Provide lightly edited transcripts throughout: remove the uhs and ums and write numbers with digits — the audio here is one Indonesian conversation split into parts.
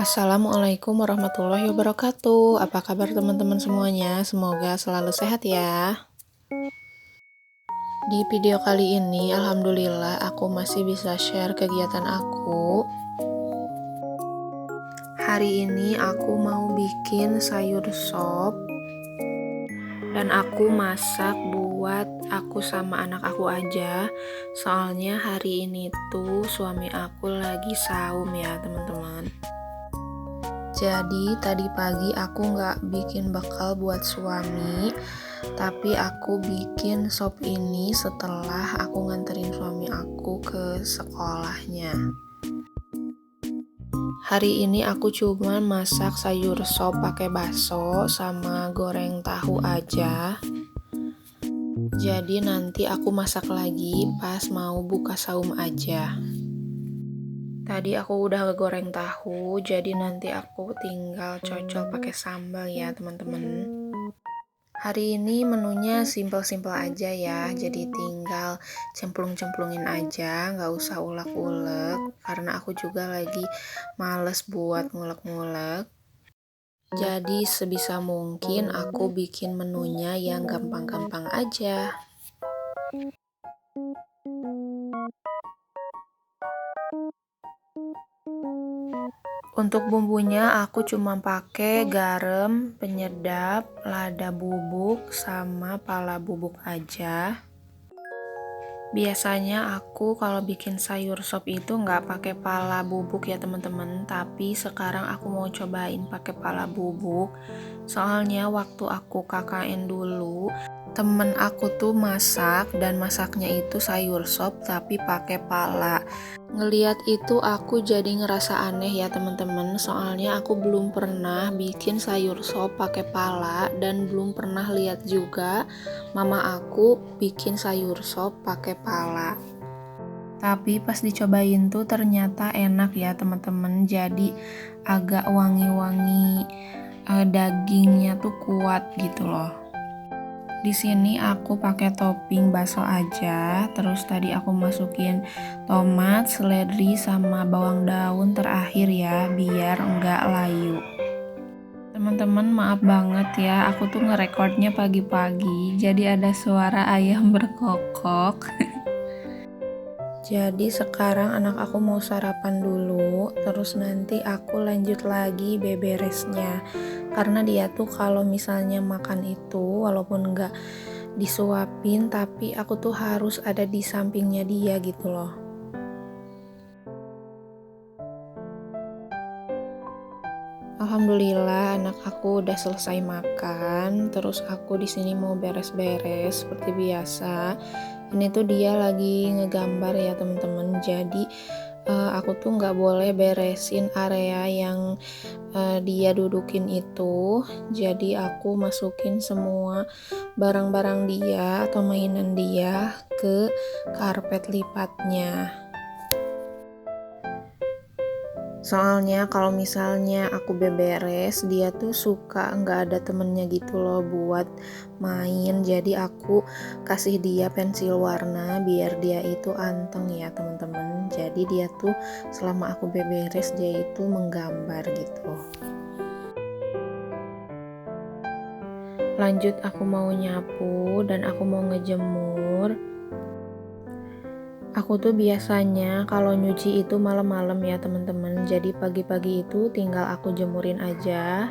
Assalamualaikum warahmatullahi wabarakatuh. Apa kabar teman-teman semuanya? Semoga selalu sehat ya. Di video kali ini, alhamdulillah aku masih bisa share kegiatan aku. Hari ini aku mau bikin sayur sop dan aku masak buat aku sama anak aku aja. Soalnya hari ini tuh suami aku lagi saum ya teman-teman. Jadi tadi pagi aku nggak bikin bekal buat suami, tapi aku bikin sop ini setelah aku nganterin suami aku ke sekolahnya. Hari ini aku cuma masak sayur sop pakai bakso sama goreng tahu aja. Jadi nanti aku masak lagi pas mau buka saum aja. Tadi aku udah goreng tahu, jadi nanti aku tinggal cocol pakai sambal ya teman-teman. Hari ini menunya simpel-simpel aja ya, jadi tinggal cemplung-cemplungin aja, nggak usah ulek-ulek, karena aku juga lagi males buat ngulek-ngulek. Jadi sebisa mungkin aku bikin menunya yang gampang-gampang aja. Untuk bumbunya aku cuma pakai garam, penyedap, lada bubuk, sama pala bubuk aja. Biasanya aku kalau bikin sayur sop itu nggak pakai pala bubuk ya teman-teman, tapi sekarang aku mau cobain pakai pala bubuk. Soalnya waktu aku KKN dulu, temen aku tuh masak dan masaknya itu sayur sop tapi pakai pala. Ngeliat itu aku jadi ngerasa aneh ya teman-teman, soalnya aku belum pernah bikin sayur sop pakai pala dan belum pernah lihat juga mama aku bikin sayur sop pakai pala. Tapi pas dicobain tuh ternyata enak ya teman-teman, jadi agak wangi-wangi, dagingnya tuh kuat gitu loh. Di sini aku pakai topping bakso aja, terus tadi aku masukin tomat, seledri, sama bawang daun terakhir ya, biar enggak layu. Teman-teman maaf banget ya, aku tuh ngerekordnya pagi-pagi, jadi ada suara ayam berkokok. Jadi sekarang anak aku mau sarapan dulu, terus nanti aku lanjut lagi beberesnya. Karena dia tuh kalau misalnya makan itu, walaupun nggak disuapin, tapi aku tuh harus ada di sampingnya dia gitu loh. Alhamdulillah anak aku udah selesai makan, terus aku di sini mau beres-beres seperti biasa. Ini tuh dia lagi ngegambar ya teman-teman. Jadi aku tuh nggak boleh beresin area yang dia dudukin itu. Jadi aku masukin semua barang-barang dia atau mainan dia ke karpet lipatnya. Soalnya kalau misalnya aku beberes, dia tuh suka nggak ada temennya gitu loh buat main. Jadi aku kasih dia pensil warna biar dia itu anteng ya teman-teman. Jadi dia tuh selama aku beberes dia itu menggambar gitu. Lanjut aku mau nyapu dan aku mau ngejemur. Aku tuh biasanya kalau nyuci itu malam-malam ya teman-teman. Jadi pagi-pagi itu tinggal aku jemurin aja.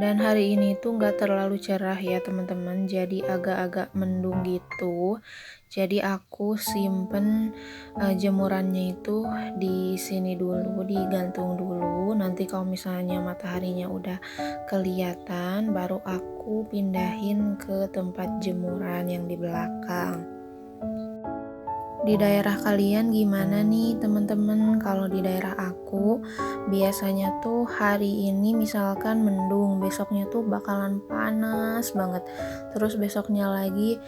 Dan hari ini tuh nggak terlalu cerah ya teman-teman. Jadi agak-agak mendung gitu. Jadi aku simpen jemurannya itu di sini dulu, digantung dulu. Nanti kalau misalnya mataharinya udah kelihatan, baru aku pindahin ke tempat jemuran yang di belakang. Di daerah kalian gimana nih teman-teman? Kalau di daerah aku biasanya tuh hari ini misalkan mendung, besoknya tuh bakalan panas banget. Terus besoknya lagi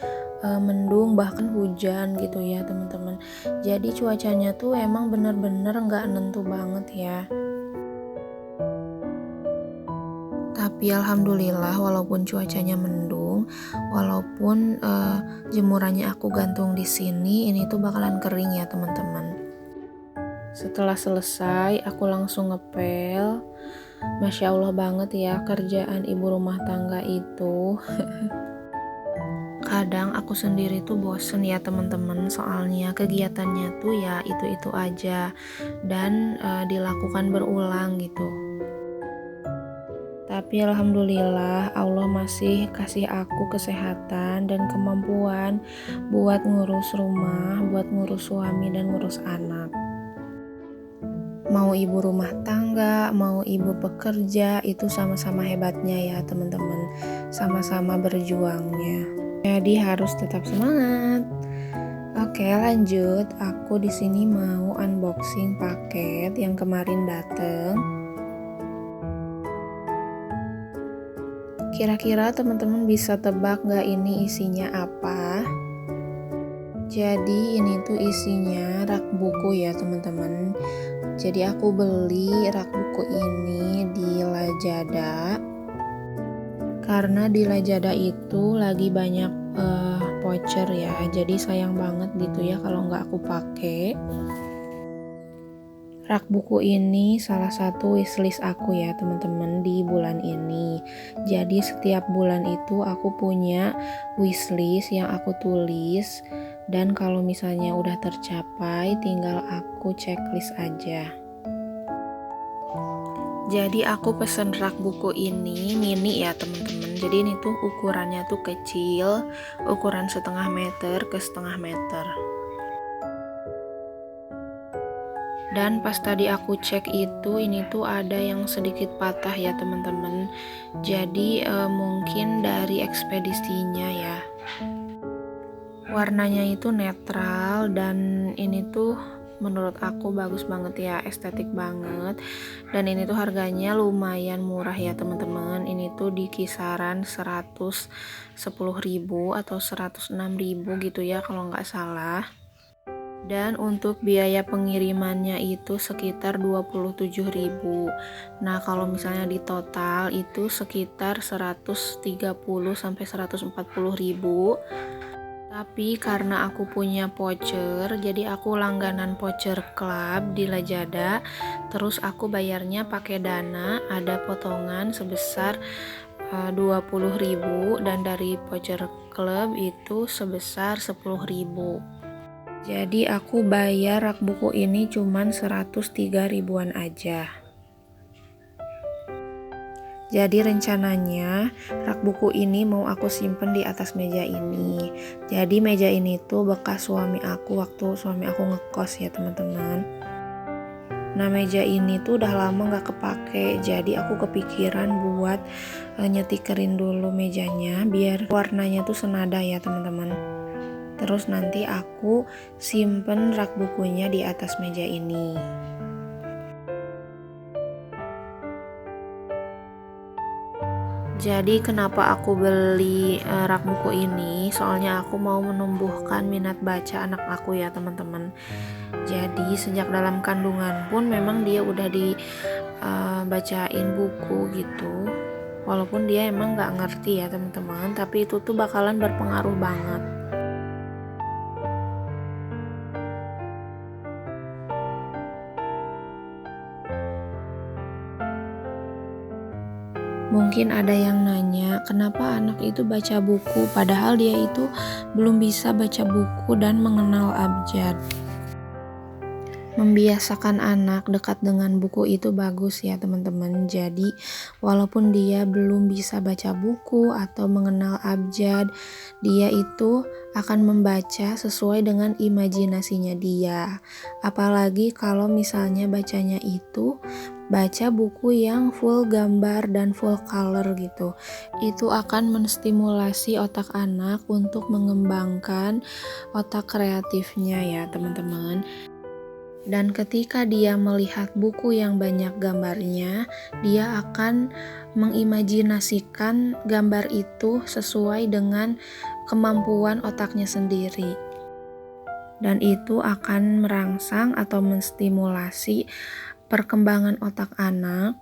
mendung bahkan hujan gitu ya teman-teman. Jadi cuacanya tuh emang bener-bener nggak nentu banget ya. Tapi alhamdulillah walaupun cuacanya mendung, walaupun jemurannya aku gantung di sini, ini tuh bakalan kering ya teman-teman. Setelah selesai, aku langsung ngepel. Masya Allah banget ya kerjaan ibu rumah tangga itu. Kadang aku sendiri tuh bosen ya teman-teman, soalnya kegiatannya tuh ya itu-itu aja dan dilakukan berulang gitu. Tapi alhamdulillah Allah masih kasih aku kesehatan dan kemampuan buat ngurus rumah, buat ngurus suami dan ngurus anak. Mau ibu rumah tangga, mau ibu pekerja, itu sama-sama hebatnya ya teman-teman. Sama-sama berjuangnya. Jadi harus tetap semangat. Oke, lanjut. Aku di sini mau unboxing paket yang kemarin dateng. Kira-kira teman-teman bisa tebak gak ini isinya apa? Jadi ini tuh isinya rak buku ya teman-teman. Jadi aku beli rak buku ini di Lazada. Karena di Lazada itu lagi banyak voucher ya. Jadi sayang banget gitu ya kalau nggak aku pakai. Rak buku ini salah satu wishlist aku ya teman-teman di bulan ini. Jadi setiap bulan itu aku punya wishlist yang aku tulis, dan kalau misalnya udah tercapai tinggal aku checklist aja. Jadi aku pesen rak buku ini mini ya teman-teman. Jadi ini tuh ukurannya tuh kecil, ukuran setengah meter ke setengah meter. Dan pas tadi aku cek itu, ini tuh ada yang sedikit patah ya teman-teman. Jadi mungkin dari ekspedisinya ya. Warnanya itu netral dan ini tuh menurut aku bagus banget ya, estetik banget. Dan ini tuh harganya lumayan murah ya teman-teman. Ini tuh di kisaran 110.000 atau 106.000 gitu ya kalau nggak salah. Dan untuk biaya pengirimannya itu sekitar 27.000. Nah, kalau misalnya di total itu sekitar 130 sampai 140.000. Tapi karena aku punya voucher, jadi aku langganan voucher club di Lazada. Terus aku bayarnya pakai Dana, ada potongan sebesar 20.000 dan dari voucher club itu sebesar 10.000. Jadi aku bayar rak buku ini cuman 103 ribuan aja. Jadi rencananya rak buku ini mau aku simpen di atas meja ini. Jadi meja ini tuh bekas suami aku waktu suami aku ngekos ya teman-teman. Nah meja ini tuh udah lama gak kepake, jadi aku kepikiran buat nyetikerin dulu mejanya biar warnanya tuh senada ya teman-teman. Terus nanti aku simpen rak bukunya di atas meja ini. Jadi kenapa aku beli rak buku ini? Soalnya aku mau menumbuhkan minat baca anak aku ya teman-teman. Jadi sejak dalam kandungan pun memang dia udah dibacain buku gitu. Walaupun dia emang gak ngerti ya teman-teman, tapi itu tuh bakalan berpengaruh banget. Mungkin ada yang nanya, kenapa anak itu baca buku padahal dia itu belum bisa baca buku dan mengenal abjad. Membiasakan anak dekat dengan buku itu bagus ya teman-teman. Jadi walaupun dia belum bisa baca buku atau mengenal abjad, dia itu akan membaca sesuai dengan imajinasinya dia. Apalagi kalau misalnya bacanya itu baca buku yang full gambar dan full color gitu. Itu akan menstimulasi otak anak untuk mengembangkan otak kreatifnya ya teman-teman. Dan ketika dia melihat buku yang banyak gambarnya, dia akan mengimajinasikan gambar itu sesuai dengan kemampuan otaknya sendiri. Dan itu akan merangsang atau menstimulasi perkembangan otak anak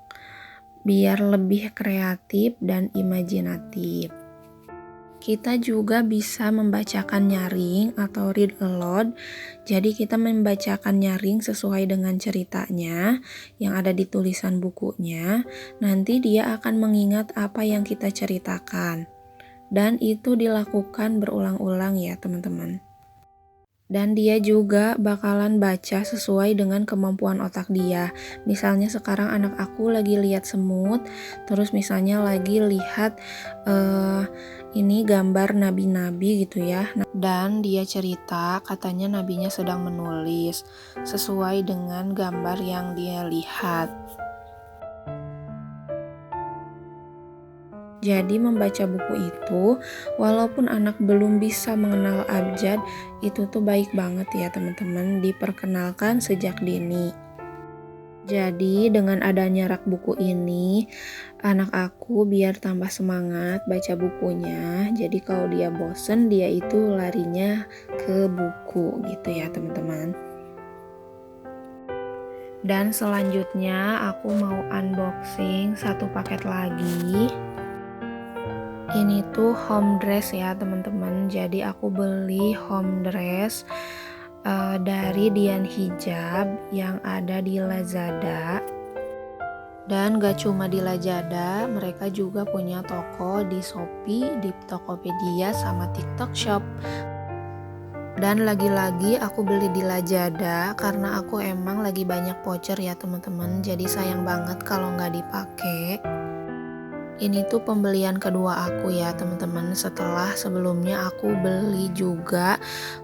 biar lebih kreatif dan imajinatif. Kita juga bisa membacakan nyaring atau read aloud. Jadi kita membacakan nyaring sesuai dengan ceritanya yang ada di tulisan bukunya. Nanti dia akan mengingat apa yang kita ceritakan. Dan itu dilakukan berulang-ulang ya teman-teman. Dan dia juga bakalan baca sesuai dengan kemampuan otak dia. Misalnya sekarang anak aku lagi lihat semut, terus misalnya lagi lihat ini gambar nabi-nabi gitu ya. Dan dia cerita katanya nabinya sedang menulis sesuai dengan gambar yang dia lihat. Jadi membaca buku itu, walaupun anak belum bisa mengenal abjad, itu tuh baik banget ya teman-teman, diperkenalkan sejak dini. Jadi dengan adanya rak buku ini, anak aku biar tambah semangat baca bukunya. Jadi kalau dia bosen, dia itu larinya ke buku gitu ya teman-teman. Dan selanjutnya aku mau unboxing satu paket lagi. Ini tuh home dress ya teman-teman. Jadi aku beli home dress dari Dian Hijab yang ada di Lazada. Dan gak cuma di Lazada, mereka juga punya toko di Shopee, di Tokopedia, sama TikTok Shop. Dan lagi-lagi aku beli di Lazada karena aku emang lagi banyak voucher ya teman-teman. Jadi sayang banget kalau nggak dipakai. Ini tuh pembelian kedua aku ya teman-teman, setelah sebelumnya aku beli juga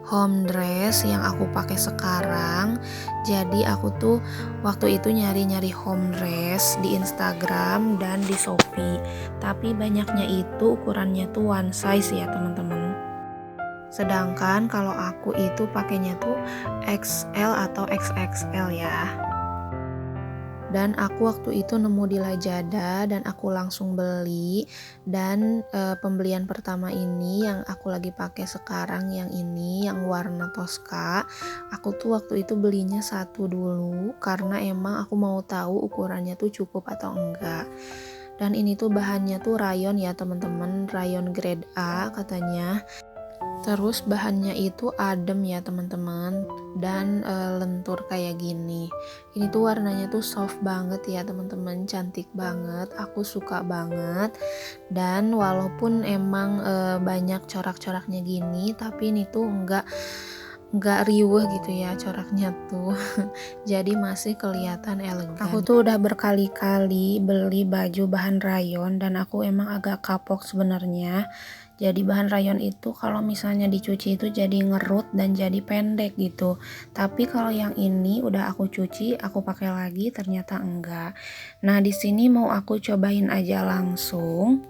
home dress yang aku pakai sekarang. Jadi aku tuh waktu itu nyari-nyari home dress di Instagram dan di Shopee. Tapi banyaknya itu ukurannya tuh one size ya teman-teman. Sedangkan kalau aku itu pakainya tuh XL atau XXL ya. Dan aku waktu itu nemu di Lazada dan aku langsung beli. Dan pembelian pertama ini yang aku lagi pakai sekarang, yang ini yang warna Tosca, aku tuh waktu itu belinya satu dulu karena emang aku mau tahu ukurannya tuh cukup atau enggak. Dan ini tuh bahannya tuh rayon ya teman-teman, rayon grade A katanya. Terus bahannya itu adem ya teman-teman, dan lentur kayak gini. Ini tuh warnanya tuh soft banget ya teman-teman, cantik banget, aku suka banget. Dan walaupun emang banyak corak-coraknya gini, tapi ini tuh nggak riuh gitu ya coraknya tuh. Jadi masih kelihatan elegan. Aku tuh udah berkali-kali beli baju bahan rayon dan aku emang agak kapok sebenarnya. Jadi bahan rayon itu kalau misalnya dicuci itu jadi ngerut dan jadi pendek gitu. Tapi kalau yang ini udah aku cuci, aku pakai lagi, ternyata enggak. Nah, di sini mau aku cobain aja langsung.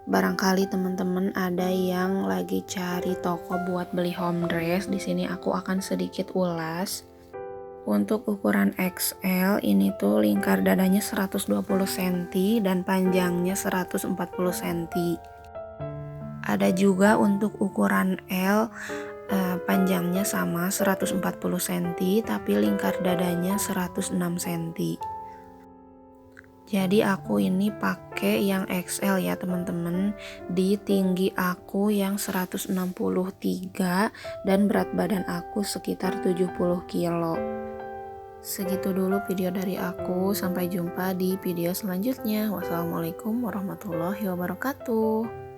Barangkali teman-teman ada yang lagi cari toko buat beli home dress. Di sini aku akan sedikit ulas. Untuk ukuran XL ini tuh lingkar dadanya 120 cm dan panjangnya 140 cm. Ada juga untuk ukuran L, panjangnya sama 140 cm tapi lingkar dadanya 106 cm. Jadi aku ini pakai yang XL ya teman-teman. Di tinggi aku yang 163 dan berat badan aku sekitar 70 kilo. Segitu dulu video dari aku. Sampai jumpa di video selanjutnya. Wassalamualaikum warahmatullahi wabarakatuh.